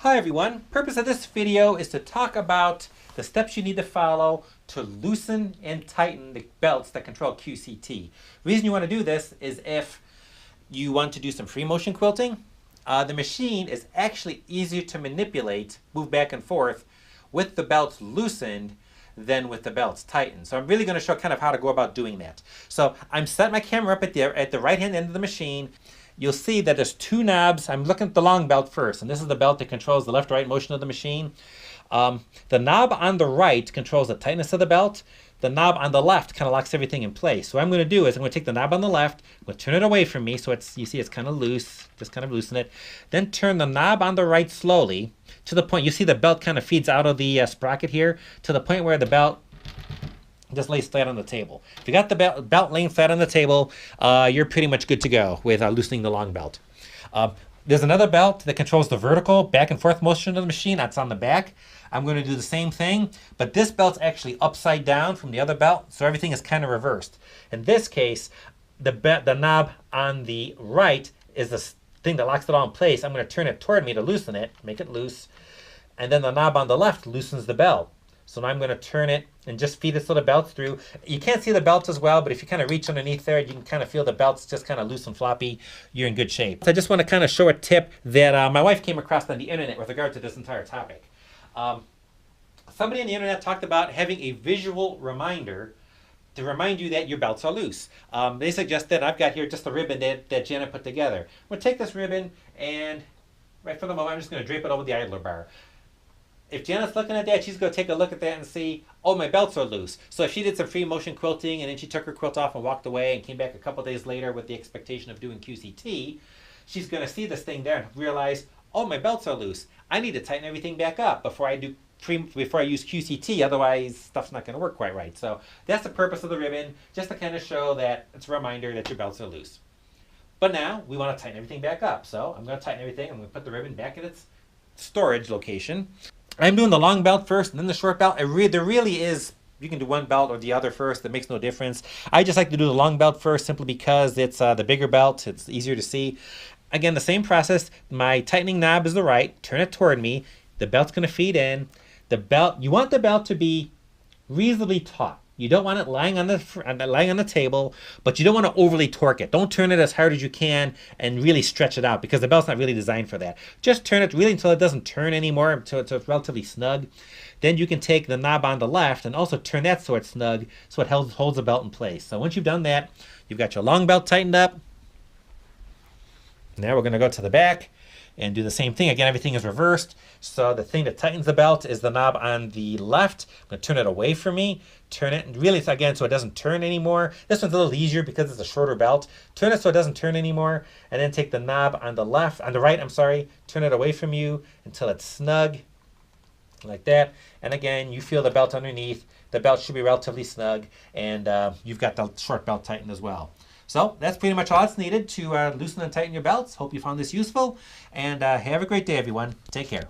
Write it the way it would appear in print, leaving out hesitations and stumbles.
Hi everyone, purpose of this video is to talk about the steps you need to follow to loosen and tighten the belts that control QCT. The reason you want to do this is if you want to do some free motion quilting. The machine is actually easier to manipulate, move back and forth with the belts loosened than with the belts tightened. So I'm really going to show kind of how to go about doing that. So I'm setting my camera up at the right hand end of the machine. You'll see that there's two knobs. I'm looking at the long belt first, and this is the belt that controls the left-right motion of the machine. The knob on the right controls the tightness of the belt. The knob on the left kind of locks everything in place. So what I'm going to do is I'm going to take the knob on the left, I'm going to turn it away from me so you see it's kind of loose, just kind of loosen it. Then turn the knob on the right slowly to the point, you see the belt kind of feeds out of the sprocket here, to the point where the belt just lays flat on the table. If you got the belt laying flat on the table, you're pretty much good to go with loosening the long belt. There's another belt that controls the vertical back and forth motion of the machine. That's on the back. I'm going to do the same thing, but this belt's actually upside down from the other belt, so everything is kind of reversed. In this case, the knob on the right is the thing that locks it all in place. I'm going to turn it toward me to loosen it, make it loose, and then the knob on the left loosens the belt. So now I'm going to turn it and just feed this little belt through. You can't see the belt as well, but if you kind of reach underneath there, you can kind of feel the belt's just kind of loose and floppy. You're in good shape. So I just want to kind of show a tip that my wife came across on the internet with regard to this entire topic. Somebody on the internet talked about having a visual reminder to remind you that your belts are loose. They suggested, I've got here just a ribbon that Janet put together. I'm going to take this ribbon and right for the moment, I'm just going to drape it over the idler bar. If Janet's looking at that, she's going to take a look at that and see, oh, my belts are loose. So if she did some free motion quilting and then she took her quilt off and walked away and came back a couple days later with the expectation of doing QCT, she's going to see this thing there and realize, oh, my belts are loose. I need to tighten everything back up before I use QCT, otherwise stuff's not going to work quite right. So that's the purpose of the ribbon, just to kind of show that it's a reminder that your belts are loose. But now we want to tighten everything back up. So I'm going to tighten everything. I'm going to put the ribbon back in its storage location. I'm doing the long belt first and then the short belt. There really is, you can do one belt or the other first. That makes no difference. I just like to do the long belt first simply because it's the bigger belt. It's easier to see. Again, the same process. My tightening knob is the right. Turn it toward me. The belt's going to feed in. The belt, you want the belt to be reasonably taut. You don't want it lying on the table, but you don't want to overly torque it. Don't turn it as hard as you can and really stretch it out because the belt's not really designed for that. Just turn it really until it doesn't turn anymore, until it's relatively snug. Then you can take the knob on the left and also turn that so it's snug, so it holds the belt in place. So once you've done that, you've got your long belt tightened up. Now we're going to go to the back and do the same thing. Again, everything is reversed. So the thing that tightens the belt is the knob on the left. I'm going to turn it away from me. Turn it, really, again, so it doesn't turn anymore. This one's a little easier because it's a shorter belt. Turn it so it doesn't turn anymore. And then take the knob on the right, turn it away from you until it's snug, like that. And again, you feel the belt underneath. The belt should be relatively snug. And you've got the short belt tightened as well. So that's pretty much all that's needed to loosen and tighten your belts. Hope you found this useful. And have a great day, everyone. Take care.